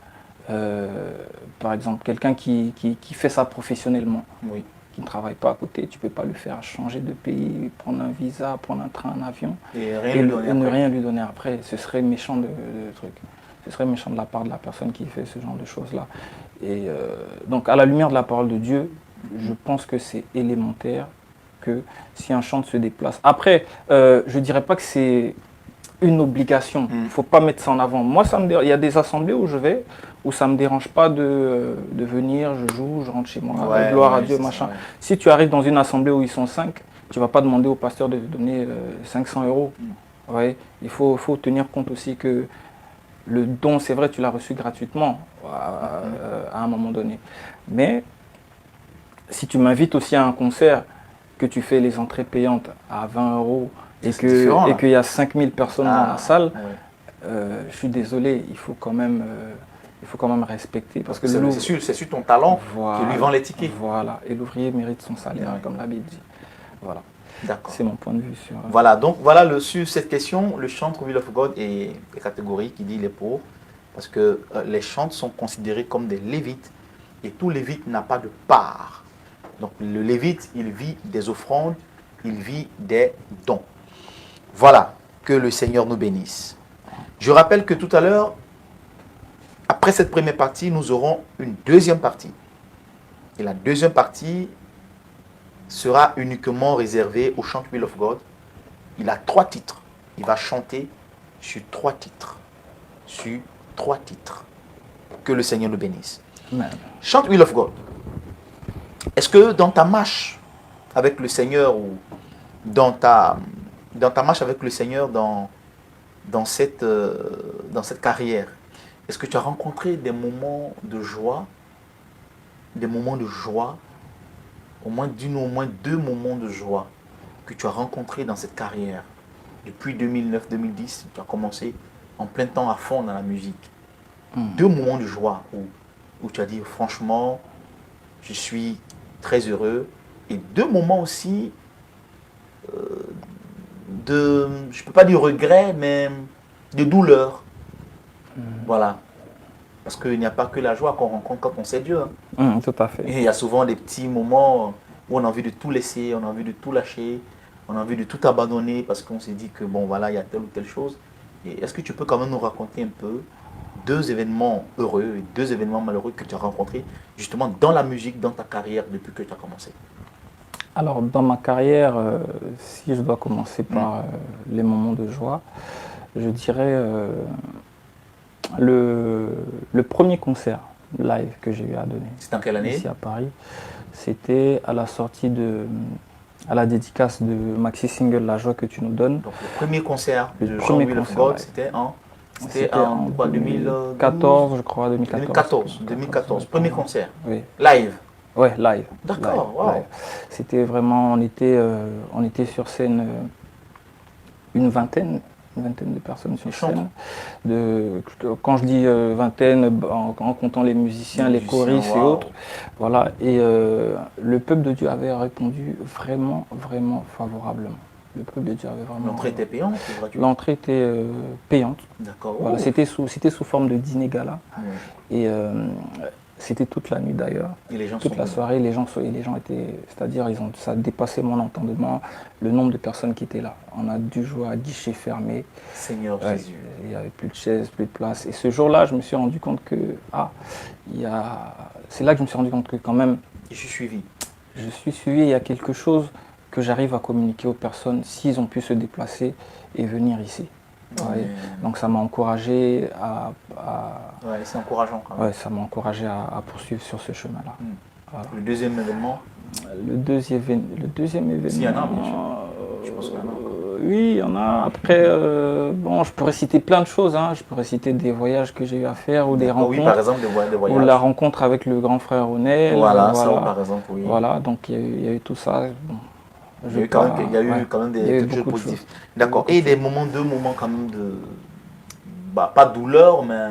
S2: Par exemple, quelqu'un qui fait ça professionnellement,
S1: Oui.
S2: qui ne travaille pas à côté, tu ne peux pas le faire changer de pays, prendre un visa, prendre un train, un avion,
S1: Et rien lui donner
S2: et ne
S1: après.
S2: rien lui donner après. Ce serait méchant de truc. Ce serait méchant de la part de la personne qui fait ce genre de choses-là. Et donc, à la lumière de la parole de Dieu, je pense que c'est élémentaire que si un chantre se déplace. Après, je ne dirais pas que c'est une obligation. Il ne faut pas mettre ça en avant. Moi, il y a des assemblées où je vais, où ça ne me dérange pas de venir, je joue, je rentre chez moi,
S1: Ouais,
S2: gloire à
S1: ouais,
S2: Dieu,
S1: c'est
S2: machin.
S1: ça, ouais.
S2: Si tu arrives dans une assemblée où ils sont 5, tu ne vas pas demander au pasteur de te donner 500 euros. Ouais. Il faut tenir compte aussi que le don, c'est vrai, tu l'as reçu gratuitement à un moment donné. Mais si tu m'invites aussi à un concert, que tu fais les entrées payantes à 20 euros et qu'il y a 5000 personnes dans la salle, je suis désolé, il faut quand même respecter. Parce que
S1: c'est sur ton talent que lui vend les tickets.
S2: Voilà, et l'ouvrier mérite son salaire, comme la Bible dit. Voilà.
S1: D'accord.
S2: C'est mon point de vue sur...
S1: Voilà, donc voilà, sur cette question, le chantre Will of God est catégorique, il dit il est pour, parce que les chantres sont considérés comme des lévites, et tout lévite n'a pas de part. Donc le lévite, il vit des offrandes, il vit des dons. Voilà, que le Seigneur nous bénisse. Je rappelle que tout à l'heure, après cette première partie, nous aurons une deuxième partie. Et la deuxième partie sera uniquement réservée au chant Will of God. Il a 3 titres. Il va chanter sur 3 titres. Sur 3 titres. Que le Seigneur nous bénisse.
S2: Amen.
S1: Chante Will of God. Est-ce que dans ta marche avec le Seigneur ou dans ta marche avec le Seigneur dans cette carrière, est-ce que tu as rencontré des moments de joie, au moins 2 moments de joie que tu as rencontrés dans cette carrière? Depuis 2009-2010, tu as commencé en plein temps à fond dans la musique. 2 moments de joie où tu as dit franchement, je suis très heureux. Et 2 moments aussi de, je ne peux pas dire regret, mais de douleur. Voilà. Parce qu'il n'y a pas que la joie qu'on rencontre quand on sait Dieu.
S2: Tout à fait.
S1: Et il y a souvent des petits moments où on a envie de tout laisser, on a envie de tout lâcher, on a envie de tout abandonner parce qu'on s'est dit que bon voilà, il y a telle ou telle chose. Et est-ce que tu peux quand même nous raconter un peu 2 événements heureux et 2 événements malheureux que tu as rencontrés justement dans la musique, dans ta carrière depuis que tu as commencé?
S2: Alors dans ma carrière, si je dois commencer par les moments de joie, je dirais le premier concert live que j'ai eu à donner.
S1: C'était en quelle année?
S2: Ici à Paris. C'était à la sortie à la dédicace de maxi single La Joie que tu nous donnes.
S1: Donc le premier concert de Jean
S2: premier
S1: Will of
S2: concert
S1: God,
S2: live.
S1: c'était en quoi,
S2: 2014, je crois,
S1: 2014. Premier concert.
S2: Oui.
S1: Live.
S2: Ouais, live.
S1: D'accord,
S2: Live,
S1: wow.
S2: live. C'était vraiment, on était sur scène une vingtaine de personnes sur scène. Quand je dis vingtaine, en comptant les musiciens, les choristes et autres. Voilà. Et le peuple de Dieu avait répondu vraiment, vraiment favorablement. Le peuple de Dieu avait vraiment...
S1: L'entrée était payante ou gratuite?
S2: L'entrée était payante.
S1: D'accord.
S2: Voilà, c'était sous forme de dîner gala.
S1: Oui.
S2: Et c'était toute la nuit d'ailleurs.
S1: Et les gens
S2: toute la soirée, les gens étaient, c'est-à-dire ça a dépassé mon entendement, le nombre de personnes qui étaient là. On a dû jouer à guichet fermé.
S1: Seigneur Jésus.
S2: Il n'y avait plus de chaises, plus de place. Et ce jour-là, je me suis rendu compte que, c'est là que je me suis rendu compte que quand même,
S1: je suis suivi.
S2: Je suis suivi, il y a quelque chose que j'arrive à communiquer aux personnes s'ils ont pu se déplacer et venir ici. Ouais. Donc ça m'a encouragé à
S1: ouais, c'est encourageant quand même.
S2: Ouais, ça m'a encouragé à poursuivre sur ce chemin-là.
S1: Voilà. Le deuxième événement?
S2: Le deuxième événement.
S1: S'il y en a, bien sûr. Je pense qu'il y en a.
S2: Oui, il y en a. Après, bon, je pourrais citer plein de choses. Hein. Je pourrais citer des voyages que j'ai eu à faire ou des rencontres.
S1: Oui, par exemple, des voyages.
S2: Ou la rencontre avec le grand frère Onel.
S1: Voilà, ça, par exemple, oui.
S2: Voilà, donc il y a eu tout ça. Bon.
S1: Il y a eu quand même des choses positives. D'accord. Et deux moments quand même de, pas de douleur, mais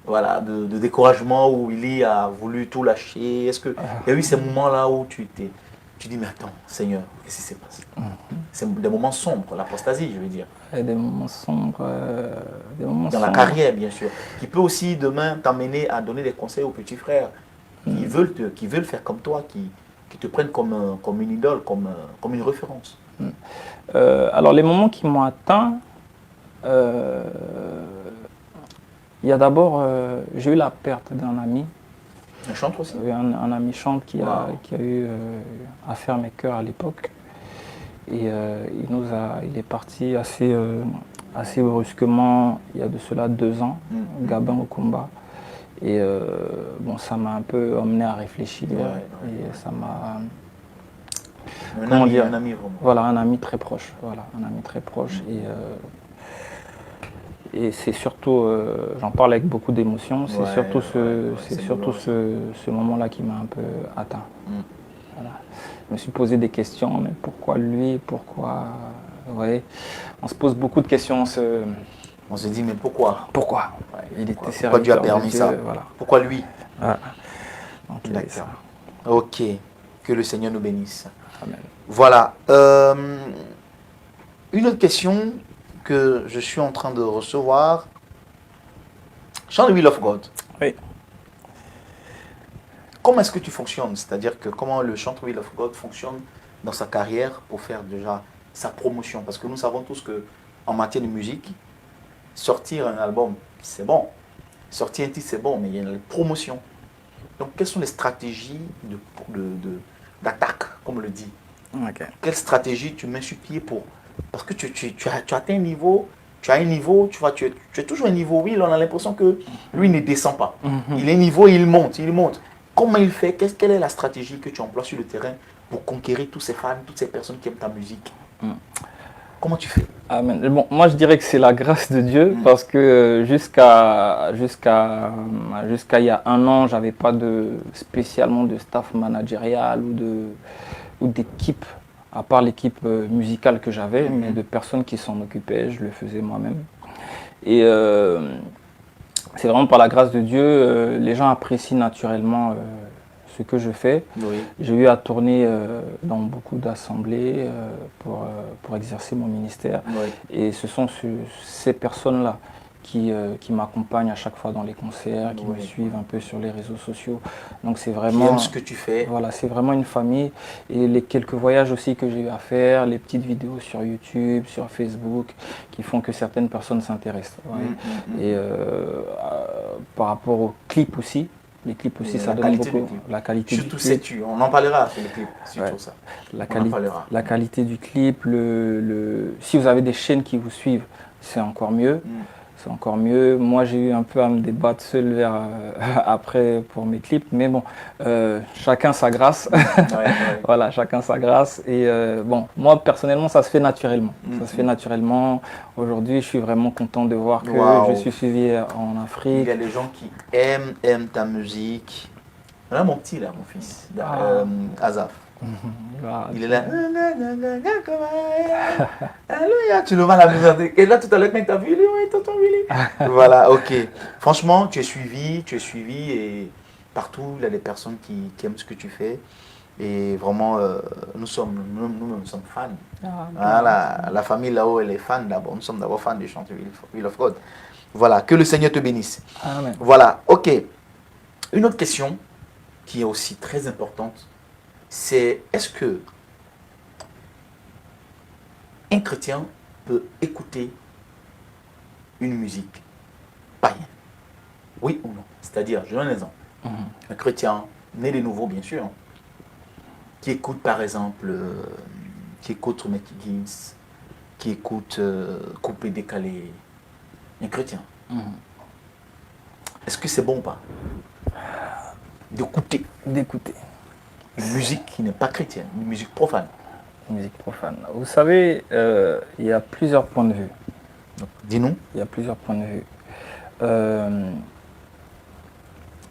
S1: voilà, de découragement où Willy a voulu tout lâcher. Est-ce qu'il y a eu ces moments-là où tu dis, mais attends, Seigneur, qu'est-ce qui s'est passé? c'est des moments sombres, l'apostasie, je veux dire.
S2: Et des moments sombres.
S1: Dans la carrière, bien sûr. Qui peut aussi demain t'amener à donner des conseils aux petits frères qui veulent faire comme toi, qui te prennent comme une idole, comme une référence.
S2: Alors, les moments qui m'ont atteint, il y a d'abord, j'ai eu la perte d'un ami.
S1: Un chantre aussi?
S2: Un ami chantre qui a eu à faire mes chœurs à l'époque. Et il est parti assez brusquement, il y a de cela 2 ans, Gabin Okumba. Et bon, ça m'a un peu emmené à réfléchir. Et ça m'a...
S1: Un ami vraiment.
S2: Voilà, un ami très proche. Voilà, un ami très proche. Et c'est surtout, j'en parle avec beaucoup d'émotion, c'est surtout ce moment-là qui m'a un peu atteint. Voilà. Je me suis posé des questions, mais pourquoi lui, pourquoi... Ouais. On se pose beaucoup de questions.
S1: On se dit, mais pourquoi?
S2: Pourquoi il était serviteur.
S1: Pourquoi Dieu a permis ça?
S2: Voilà.
S1: Pourquoi lui?
S2: Voilà.
S1: D'accord. Ok. Que le Seigneur nous bénisse.
S2: Amen.
S1: Voilà. Une autre question que je suis en train de recevoir. Chant the Will of God.
S2: Oui.
S1: Comment est-ce que tu fonctionnes? C'est-à-dire que comment le chant the Will of God fonctionne dans sa carrière pour faire déjà sa promotion? Parce que nous savons tous que en matière de musique, sortir un album, c'est bon. Sortir un titre, c'est bon, mais il y a une promotion. Donc, quelles sont les stratégies d'attaque, comme on le dit?
S2: Okay.
S1: Quelle stratégie tu mets sur pied pour... Parce que tu as atteint un niveau, tu as un niveau, tu vois, tu es toujours un niveau. Oui, on a l'impression que lui ne descend pas. Il est niveau, il monte. Comment il fait? Quelle est la stratégie que tu emploies sur le terrain pour conquérir tous ces fans, toutes ces personnes qui aiment ta musique? Comment tu fais?
S2: Amen. Bon, moi, je dirais que c'est la grâce de Dieu parce que jusqu'à il y a 1 an, j'avais pas spécialement de staff managérial ou d'équipe, à part l'équipe musicale que j'avais, mais de personnes qui s'en occupaient, je le faisais moi-même. Et c'est vraiment par la grâce de Dieu, les gens apprécient naturellement ce que je fais.
S1: Oui.
S2: J'ai eu à tourner dans beaucoup d'assemblées pour exercer mon ministère.
S1: Oui.
S2: Et ce sont ces personnes-là qui m'accompagnent à chaque fois dans les concerts, qui me suivent un peu sur les réseaux sociaux. Donc c'est vraiment...
S1: Qui aiment ce que tu fais.
S2: Voilà, c'est vraiment une famille. Et les quelques voyages aussi que j'ai eu à faire, les petites vidéos sur YouTube, sur Facebook, qui font que certaines personnes s'intéressent. Ouais. Et par rapport aux clips aussi, les clips aussi, ça donne beaucoup. La qualité
S1: surtout
S2: du clip.
S1: sais-tu, on en parlera sur les clips, surtout ça.
S2: La qualité du clip, si vous avez des chaînes qui vous suivent, c'est encore mieux. C'est encore mieux. Moi, j'ai eu un peu à me débattre seul après pour mes clips, mais bon, chacun sa grâce. Voilà, chacun sa grâce. Et bon, moi, personnellement, ça se fait naturellement. Ça se fait naturellement. Aujourd'hui, je suis vraiment content de voir que je suis suivi en Afrique.
S1: Il y a des gens qui aiment ta musique. Là, mon petit, là, mon fils, Azaf. Il est là. Alléluia. Tu le vois la musique. Et là, tout à l'heure, quand tu as vu, il est tonton Willy. Voilà, ok. Franchement, tu es suivi et partout, il y a des personnes qui aiment ce que tu fais. Et vraiment, nous sommes fans. Voilà, la famille là-haut, elle est fan d'abord. Nous sommes d'abord fans du chant Will of God. Voilà, que le Seigneur te bénisse.
S2: Amen.
S1: Voilà, ok. Une autre question qui est aussi très importante, c'est est-ce que un chrétien peut écouter une musique païenne? Oui ou non? C'est-à-dire, je donne un exemple. Un chrétien, né de nouveau bien sûr, qui écoute par exemple, qui écoute Mickey Gims, qui écoute Coupé Décalé, un chrétien. Est-ce que c'est bon ou pas d'écouter une musique qui n'est pas chrétienne, une musique profane?
S2: Une musique profane. Vous savez, il y a plusieurs points de vue.
S1: Dis-nous.
S2: Il y a plusieurs points de vue.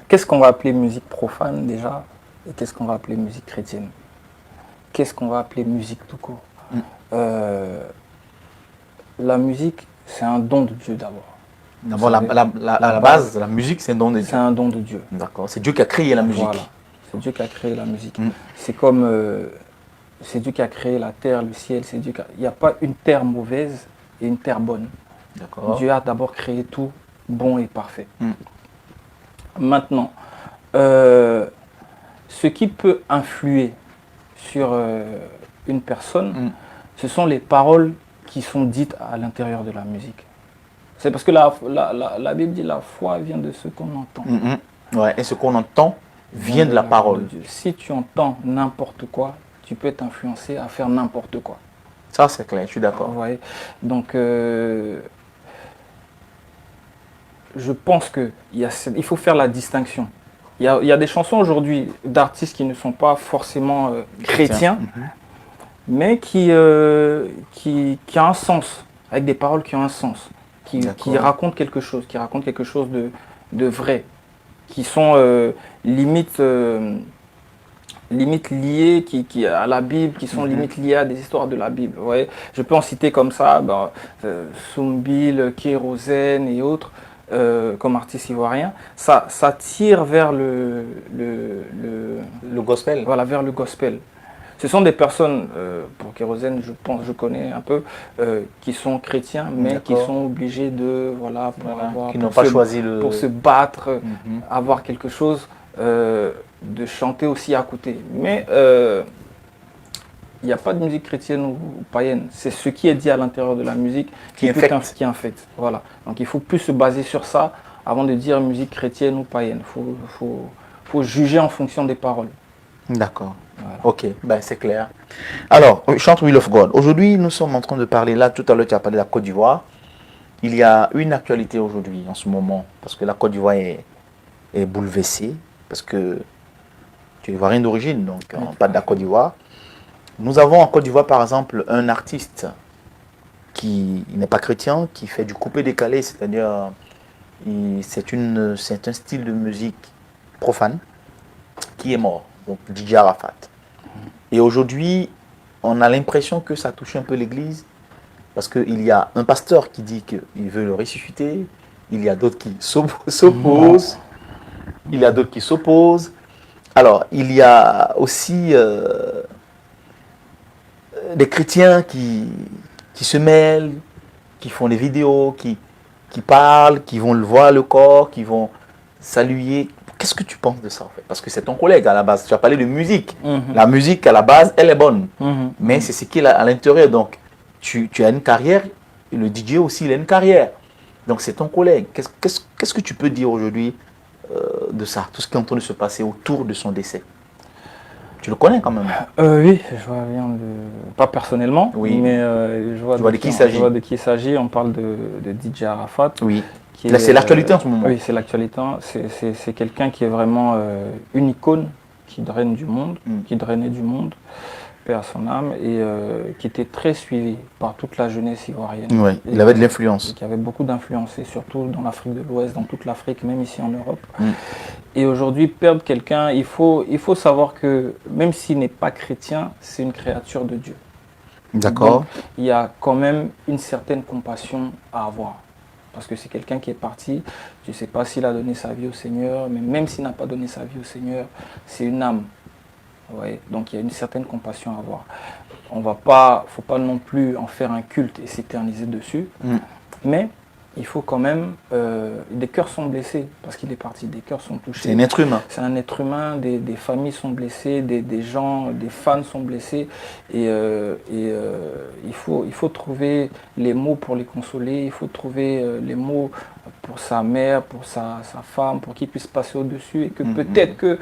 S2: Qu'est-ce qu'on va appeler musique profane déjà? Et qu'est-ce qu'on va appeler musique chrétienne? Qu'est-ce qu'on va appeler musique tout court? La musique, c'est un don de Dieu d'abord.
S1: D'abord, la base de la musique, c'est un don de Dieu.
S2: C'est un don de Dieu.
S1: D'accord. C'est Dieu qui a créé la musique.
S2: Voilà. C'est Dieu qui a créé la musique. C'est comme c'est Dieu qui a créé la terre, le ciel, c'est Dieu qui il n'y a pas une terre mauvaise et une terre bonne.
S1: D'accord.
S2: Dieu a d'abord créé tout bon et parfait.
S1: Mm.
S2: Maintenant, ce qui peut influer sur une personne, ce sont les paroles qui sont dites à l'intérieur de la musique. C'est parce que la Bible dit la foi vient de ce qu'on entend.
S1: Ouais, et ce qu'on entend vient de la parole.
S2: De Dieu. Si tu entends n'importe quoi, tu peux t'influencer à faire n'importe quoi.
S1: Ça, c'est clair, je suis d'accord.
S2: Vous voyez. Donc, je pense qu'il faut faire la distinction. Il y a des chansons aujourd'hui d'artistes qui ne sont pas forcément chrétiens, mais qui ont un sens, avec des paroles qui ont un sens, qui racontent quelque chose, de vrai, qui sont limite liées à la Bible, qui sont limite liées à des histoires de la Bible. Vous voyez. Je peux en citer comme ça, Soumbil, Kérosène et autres, comme artistes ivoiriens. Ça tire vers le
S1: gospel.
S2: Voilà, vers le gospel. Ce sont des personnes, pour Kérosène, je connais un peu, qui sont chrétiens, mais qui sont obligés de,
S1: qui n'ont pas choisi
S2: pour se battre, avoir quelque chose, de chanter aussi à côté. Mais il n'y a pas de musique chrétienne ou païenne. C'est ce qui est dit à l'intérieur de la musique qui infecte. Voilà. Donc il faut plus se baser sur ça avant de dire musique chrétienne ou païenne. Il faut juger en fonction des paroles.
S1: D'accord. Voilà. Ok, c'est clair. Alors, chante Will of God. Aujourd'hui, nous sommes en train de parler, là, tout à l'heure, tu as parlé de la Côte d'Ivoire. Il y a une actualité aujourd'hui, en ce moment, parce que la Côte d'Ivoire est bouleversée, parce que tu es ivoirien d'origine, donc on parle de la Côte d'Ivoire. Nous avons en Côte d'Ivoire, par exemple, un artiste qui n'est pas chrétien, qui fait du coupé-décalé, c'est-à-dire c'est un style de musique profane, qui est mort, donc DJ Arafat. Et aujourd'hui, on a l'impression que ça touche un peu l'église, parce qu'il y a un pasteur qui dit qu'il veut le ressusciter, il y a d'autres qui s'opposent, Alors, il y a aussi des chrétiens qui se mêlent, qui font des vidéos, qui parlent, qui vont le voir le corps, qui vont saluer. Qu'est-ce que tu penses de ça en fait? Parce que c'est ton collègue à la base. Tu as parlé de musique. La musique à la base, elle est bonne. Mais c'est ce qu'il a à l'intérieur. Donc, tu as une carrière. Et le DJ aussi, il a une carrière. Donc, c'est ton collègue. Qu'est-ce que tu peux dire aujourd'hui de ça? Tout ce qui est en train de se passer autour de son décès. Tu le connais quand même?
S2: Oui, je vois bien pas personnellement, mais je vois de qui il s'agit. On parle de DJ Arafat.
S1: Oui. C'est l'actualité en ce moment.
S2: Oui, c'est l'actualité. C'est quelqu'un qui est vraiment une icône qui draine du monde, qui drainait du monde, paix à son âme, et qui était très suivi par toute la jeunesse ivoirienne.
S1: Oui, il avait de l'influence.
S2: Qui avait beaucoup d'influence, et surtout dans l'Afrique de l'Ouest, dans toute l'Afrique, même ici en Europe. Et aujourd'hui, perdre quelqu'un, il faut savoir que même s'il n'est pas chrétien, c'est une créature de Dieu.
S1: D'accord.
S2: Donc, il y a quand même une certaine compassion à avoir. Parce que c'est quelqu'un qui est parti, je ne sais pas s'il a donné sa vie au Seigneur, mais même s'il n'a pas donné sa vie au Seigneur, c'est une âme. Ouais, donc il y a une certaine compassion à avoir. Faut pas non plus en faire un culte et s'éterniser dessus, mais il faut quand même, des cœurs sont blessés parce qu'il est parti, des cœurs sont touchés.
S1: C'est un être humain.
S2: C'est un être humain, des familles sont blessées, des gens, des fans sont blessés, et il faut trouver les mots pour les consoler, il faut trouver les mots pour sa mère, pour sa femme, pour qu'ils puissent passer au-dessus, et que peut-être que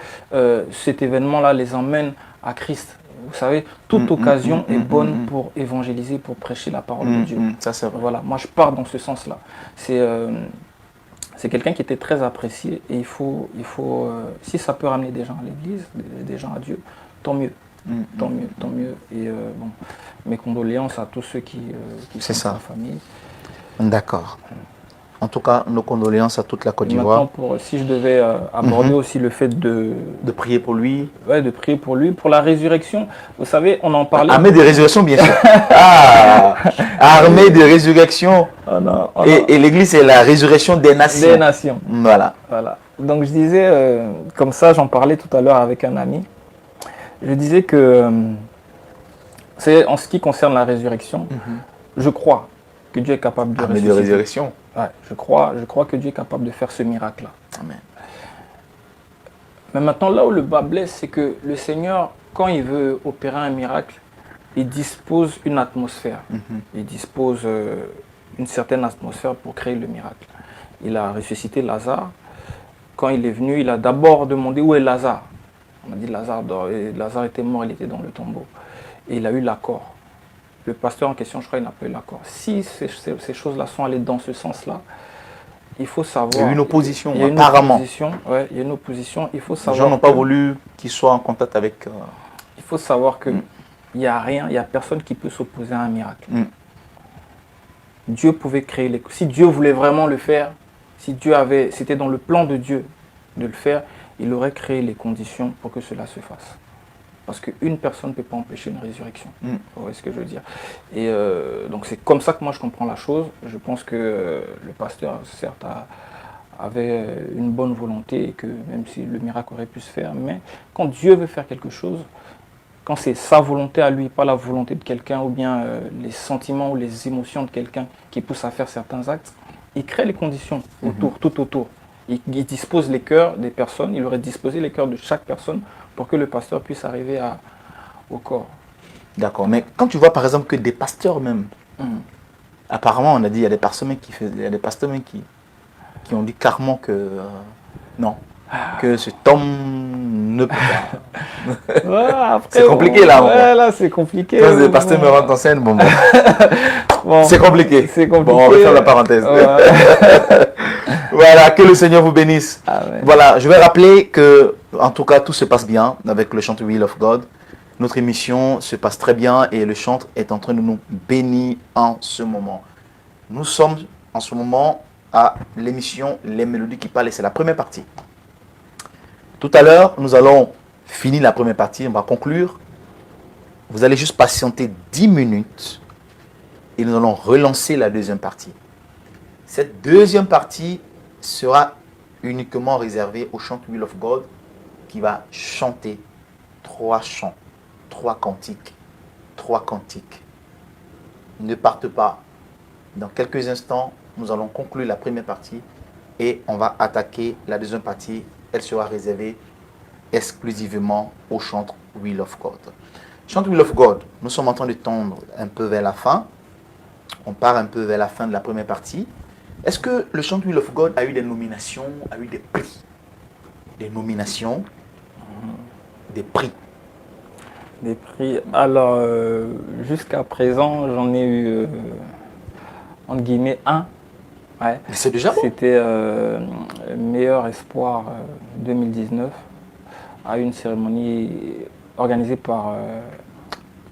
S2: cet événement-là les emmène à Christ. Vous savez, toute occasion est bonne pour évangéliser, pour prêcher la parole de Dieu.
S1: Ça, c'est vrai.
S2: Voilà, moi je pars dans ce sens-là. C'est quelqu'un qui était très apprécié, et il faut si ça peut ramener des gens à l'église, des gens à Dieu, tant mieux. Tant mieux. Et mes condoléances à tous ceux qui sont dans la famille.
S1: D'accord. En tout cas, nos condoléances à toute la Côte d'Ivoire.
S2: Si je devais aborder aussi le fait de
S1: prier pour lui.
S2: Ouais, de prier pour lui, pour la résurrection. Vous savez, on en parlait.
S1: Armée de résurrection, bien sûr. Armée de résurrection. Et l'Église, c'est la résurrection des nations.
S2: Des nations.
S1: Voilà.
S2: Donc je disais, comme ça, j'en parlais tout à l'heure avec un ami. Je disais que C'est en ce qui concerne la résurrection, je crois que Dieu est capable de ressusciter.
S1: De résurrection.
S2: Ouais, je crois que Dieu est capable de faire ce miracle-là.
S1: Amen.
S2: Mais maintenant, là où le bas blesse, c'est que le Seigneur, quand il veut opérer un miracle, il dispose une atmosphère. Il dispose une certaine atmosphère pour créer le miracle. Il a ressuscité Lazare. Quand il est venu, il a d'abord demandé où est Lazare. On a dit Lazare dort. Et Lazare était mort, il était dans le tombeau. Et il a eu l'accord. Le pasteur en question, je crois, il n'a pas eu l'accord. Si ces choses-là sont allées dans ce sens-là, il faut savoir.
S1: Il y a eu une opposition,
S2: il y a une
S1: apparemment.
S2: Opposition, ouais, il y a une opposition. Il faut savoir.
S1: Les gens n'ont pas voulu qu'il soit en contact avec.
S2: Il faut savoir que il n'y a rien, il n'y a personne qui peut s'opposer à un miracle. Dieu pouvait créer les. Si Dieu voulait vraiment le faire, si Dieu avait, c'était dans le plan de Dieu de le faire, il aurait créé les conditions pour que cela se fasse. Parce qu'une personne ne peut pas empêcher une résurrection. Vous voyez ce que je veux dire. Et donc c'est comme ça que moi je comprends la chose. Je pense que le pasteur, certes, avait une bonne volonté et que même si le miracle aurait pu se faire, mais quand Dieu veut faire quelque chose, quand c'est sa volonté à lui, pas la volonté de quelqu'un ou bien les sentiments ou les émotions de quelqu'un qui poussent à faire certains actes, il crée les conditions autour, tout autour. Il dispose les cœurs des personnes, il aurait disposé les cœurs de chaque personne pour que le pasteur puisse arriver au corps.
S1: D'accord, mais quand tu vois par exemple que des pasteurs même, apparemment on a dit il y a des pasteurs même qui ont dit carrément que non, que cet homme ne peut pas.
S2: Ouais,
S1: c'est compliqué là.
S2: Ouais, là c'est compliqué.
S1: Quand les pasteurs me rentrent en scène, bon. C'est compliqué.
S2: C'est compliqué.
S1: Bon, on va faire la parenthèse.
S2: Ouais.
S1: Voilà, que le Seigneur vous bénisse.
S2: Amen.
S1: Voilà, je vais rappeler que, en tout cas, tout se passe bien avec le chant Will of God. Notre émission se passe très bien et le chant est en train de nous bénir en ce moment. Nous sommes en ce moment à l'émission Les Mélodies qui parlent et c'est la première partie. Tout à l'heure, nous allons finir la première partie, on va conclure. Vous allez juste patienter 10 minutes et nous allons relancer la deuxième partie. Cette deuxième partie sera uniquement réservée au chant Will of God qui va chanter 3 chants, 3 cantiques, 3 cantiques. Ne partez pas. Dans quelques instants, nous allons conclure la première partie et on va attaquer la deuxième partie. Elle sera réservée exclusivement au chant Will of God. Chant Will of God, nous sommes en train de tendre un peu vers la fin. On part un peu vers la fin de la première partie. Est-ce que le chant Will of God a eu des nominations, a eu des prix? Des nominations, des prix.
S2: Des prix. Alors, jusqu'à présent, j'en ai eu, entre guillemets, un. Ouais.
S1: Mais c'est déjà bon.
S2: C'était Meilleur Espoir 2019 à une cérémonie organisée par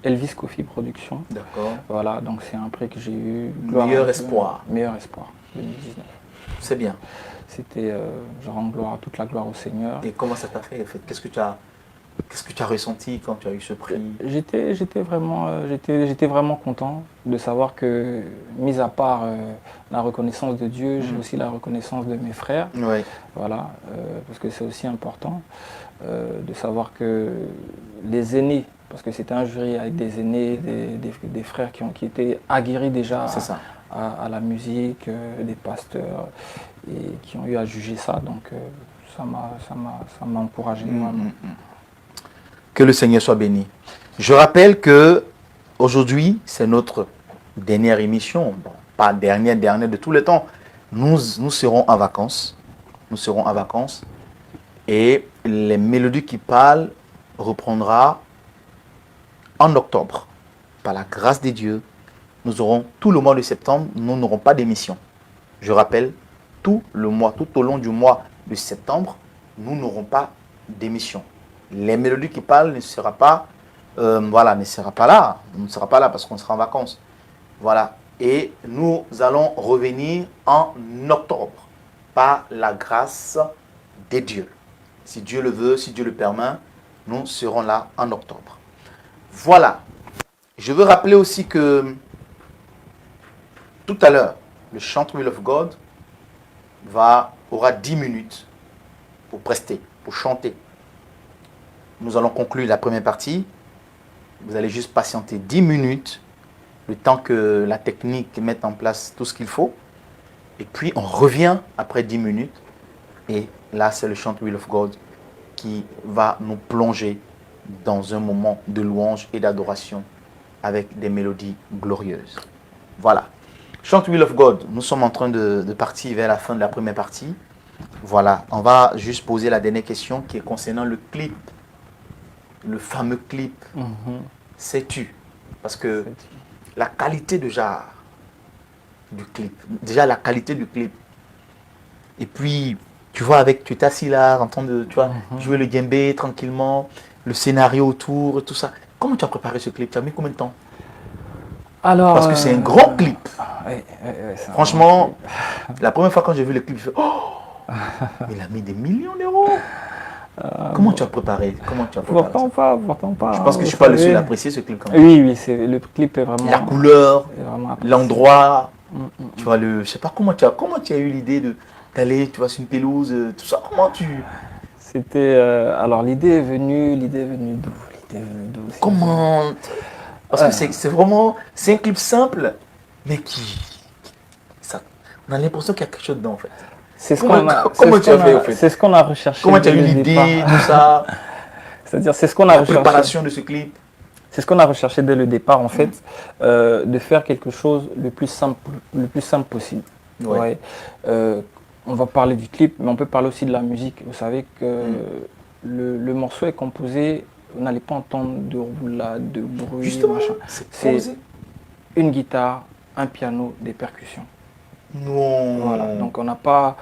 S2: Elvis Coffee Productions.
S1: D'accord.
S2: Voilà, donc c'est un prix que j'ai eu.
S1: Meilleur Espoir.
S2: Meilleur Espoir 2019.
S1: C'est bien.
S2: C'était, je rends toute la gloire au Seigneur.
S1: Et comment ça t'a fait? Qu'est-ce que tu as ressenti quand tu as eu ce prix?
S2: J'étais vraiment content de savoir que, mis à part la reconnaissance de Dieu, j'ai aussi la reconnaissance de mes frères.
S1: Oui.
S2: Voilà, parce que c'est aussi important de savoir que les aînés, parce que c'était un jury avec des aînés, des frères qui étaient aguerris déjà à la musique, des pasteurs, et qui ont eu à juger ça. Donc ça m'a encouragé.
S1: Que le Seigneur soit béni. Je rappelle que aujourd'hui, c'est notre dernière émission. Bon, pas dernière de tous les temps. Nous serons en vacances. Nous serons en vacances. Et les Mélodies qui parlent reprendra en octobre. Par la grâce de Dieu, nous aurons tout le mois de septembre, nous n'aurons pas d'émission. Je rappelle, tout au long du mois de septembre, nous n'aurons pas d'émission. Les Mélodies qui parlent ne sera pas là. On ne sera pas là parce qu'on sera en vacances. Voilà. Et nous allons revenir en octobre par la grâce de Dieu. Si Dieu le veut, si Dieu le permet, nous serons là en octobre. Voilà. Je veux rappeler aussi que tout à l'heure, le chant Will of God aura 10 minutes pour prester, pour chanter. Nous allons conclure la première partie Vous allez juste patienter 10 minutes, le temps que la technique mette en place tout ce qu'il faut. Et puis, on revient après 10 minutes. Et là, c'est le chant Will of God qui va nous plonger dans un moment de louange et d'adoration avec des mélodies glorieuses. Voilà. Chant Will of God, nous sommes en train de partir vers la fin de la première partie. Voilà, on va juste poser la dernière question qui est concernant le clip. Le fameux clip. Sais-tu? Parce que la qualité déjà du clip, déjà la qualité du clip. Et puis, tu vois, tu es assis là, en train de jouer le djembé tranquillement, le scénario autour, tout ça. Comment tu as préparé ce clip? Tu as mis combien de temps?
S2: Alors,
S1: parce que c'est un grand clip. Franchement,
S2: clip.
S1: La première fois quand j'ai vu le clip, je fais oh, il a mis des millions d'euros. Comment tu as préparé?
S2: Pourtant pas.
S1: Je pense que je ne suis pas le seul à apprécier ce clip quand même.
S2: Oui, le clip est vraiment...
S1: La couleur, l'endroit, tu vois, je sais pas comment tu as eu l'idée d'aller, tu vois, sur une pelouse, tout ça. Comment tu...
S2: C'était... alors l'idée est venue d'où?
S1: Comment? Parce que c'est vraiment... C'est un clip simple, mais on a l'impression qu'il y a quelque chose dedans en fait. Comment tu as fait, en fait?
S2: C'est ce qu'on a recherché.
S1: Comment tu as eu l'idée, tout ça?
S2: C'est-à-dire, c'est ce qu'on a recherché.
S1: La préparation de ce clip.
S2: C'est ce qu'on a recherché dès le départ, en fait, de faire quelque chose le plus simple possible.
S1: Ouais.
S2: On va parler du clip, mais on peut parler aussi de la musique. Vous savez que le morceau est composé, vous n'allez pas entendre de roulade, de bruit,
S1: justement,
S2: machin. C'est une guitare, un piano, des percussions.
S1: Non.
S2: Voilà. Donc on n'a pas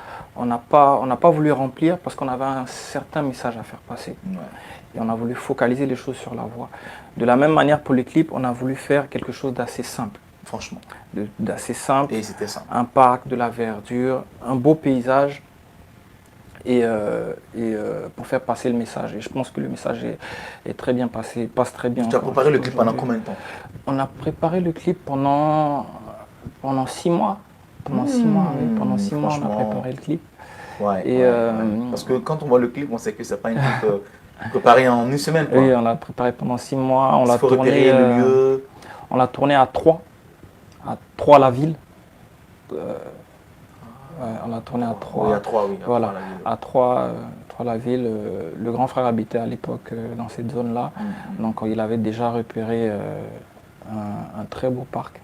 S2: voulu remplir parce qu'on avait un certain message à faire passer.
S1: Ouais.
S2: Et on a voulu focaliser les choses sur la voix. De la même manière pour les clips, on a voulu faire quelque chose d'assez simple.
S1: Franchement.
S2: D'assez simple.
S1: Et c'était ça.
S2: Un parc, de la verdure, un beau paysage. Et pour faire passer le message. Et je pense que le message est très bien passé, passe très bien.
S1: Tu as préparé le clip pendant combien de temps?
S2: On a préparé le clip pendant 6 mois. Pendant 6 mois, on a préparé le clip.
S1: Ouais, parce que quand on voit le clip, on sait que c'est pas un clip préparé en une semaine. Quoi.
S2: Oui, on l'a préparé pendant 6 mois. On l'a
S1: tourné le lieu.
S2: On l'a tourné à Troyes. À Troyes la ville. On l'a tourné à Troyes.
S1: Oui, à Troyes, oui.
S2: Voilà, à Troyes la ville. Le grand frère habitait à l'époque dans cette zone-là. Donc il avait déjà repéré un très beau parc.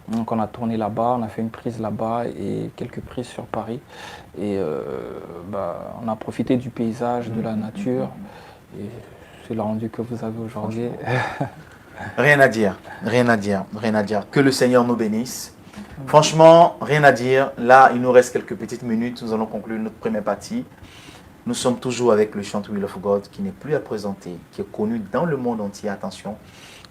S2: Donc on a tourné là-bas, on a fait une prise là-bas et quelques prises sur Paris. Et on a profité du paysage, de la nature. Et c'est le rendu que vous avez aujourd'hui.
S1: Rien à dire. Que le Seigneur nous bénisse. Franchement, rien à dire. Là, il nous reste quelques petites minutes. Nous allons conclure notre première partie. Nous sommes toujours avec le chant Will of God qui n'est plus à présenter, qui est connu dans le monde entier. Attention.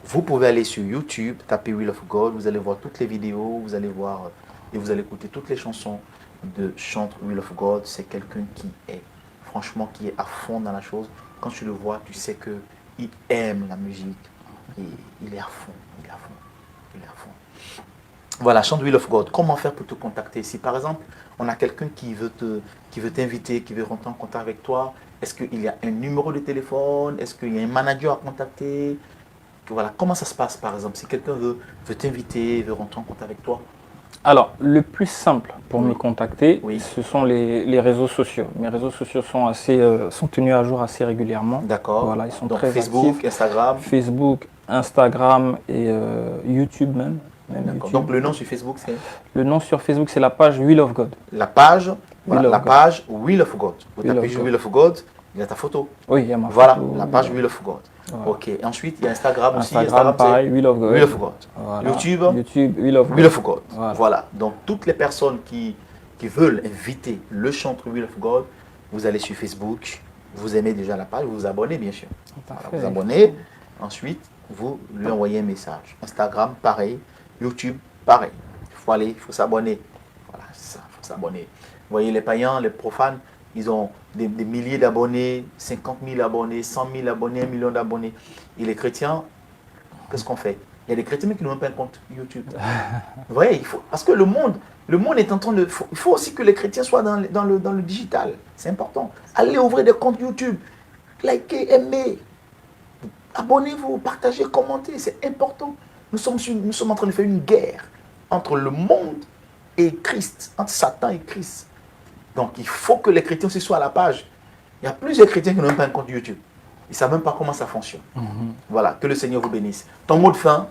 S1: Vous pouvez aller sur YouTube, taper Will of God, vous allez voir toutes les vidéos, vous allez voir et vous allez écouter toutes les chansons de chante Will of God. C'est quelqu'un qui est à fond dans la chose. Quand tu le vois, tu sais qu'il aime la musique et il est à fond. Voilà, chante Will of God. Comment faire pour te contacter? Si par exemple, on a quelqu'un qui veut t'inviter, qui veut rentrer en contact avec toi, est-ce qu'il y a un numéro de téléphone? Est-ce qu'il y a un manager à contacter? Voilà, comment ça se passe par exemple si quelqu'un veut t'inviter, veut rentrer en contact avec toi?
S2: Alors, le plus simple pour me contacter,
S1: oui.
S2: Ce sont les réseaux sociaux. Mes réseaux sociaux sont tenus à jour assez régulièrement.
S1: D'accord.
S2: Voilà, ils sont
S1: donc
S2: très
S1: Facebook,
S2: actifs.
S1: Instagram.
S2: Facebook, Instagram et YouTube même.
S1: YouTube. Donc le nom sur Facebook c'est?
S2: Le nom sur Facebook c'est la page Will of God.
S1: La page Will of God. Vous tapez Will of God, il y a ta photo.
S2: Oui, il y a ma photo.
S1: Voilà, la page Will of God. Voilà. Ok, et ensuite il y a Instagram aussi.
S2: Instagram pareil, Will of God.
S1: Will of God.
S2: Voilà.
S1: YouTube,
S2: Will of God.
S1: Voilà, donc toutes les personnes qui veulent inviter le chanteur Will of God, vous allez sur Facebook, vous aimez déjà la page, vous vous abonnez bien sûr. Voilà, vous abonnez, ensuite vous lui envoyez un message. Instagram pareil, YouTube pareil. Il faut s'abonner. Voilà, c'est ça, il faut s'abonner. Vous voyez les païens, les profanes, ils ont des milliers d'abonnés, 50 000 abonnés, 100 000 abonnés, 1 million d'abonnés. Et les chrétiens, qu'est-ce qu'on fait? Il y a des chrétiens qui n'ont même pas un compte YouTube. Vous voyez, parce que le monde est en train de... Il faut aussi que les chrétiens soient dans le digital. C'est important. Allez ouvrir des comptes YouTube. Likez, aimez. Abonnez-vous, partagez, commentez, c'est important. Nous sommes en train de faire une guerre entre le monde et Christ, entre Satan et Christ. Donc il faut que les chrétiens aussi soient à la page. Il y a plusieurs chrétiens qui n'ont même pas un compte YouTube. Ils ne savent même pas comment ça fonctionne. Voilà, que le Seigneur vous bénisse. Ton mot de fin,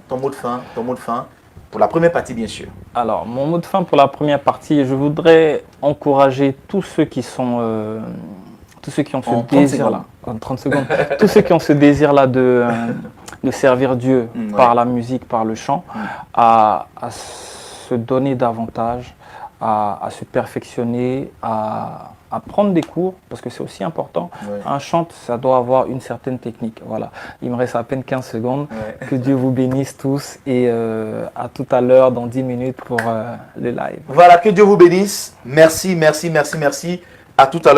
S1: pour la première partie, bien sûr.
S2: Alors, mon mot de fin pour la première partie, je voudrais encourager tous ceux qui sont, tous ceux qui ont ce désir-là, en 30 secondes, tous ceux qui ont ce désir-là de servir Dieu par la musique, par le chant, à se donner davantage, à se perfectionner, à prendre des cours, parce que c'est aussi important. Un chant, ça doit avoir une certaine technique. Voilà. Il me reste à peine 15 secondes. Que Dieu vous bénisse tous et à tout à l'heure, dans 10 minutes pour le live.
S1: Voilà, que Dieu vous bénisse. Merci, merci, merci, merci. À tout à l'heure.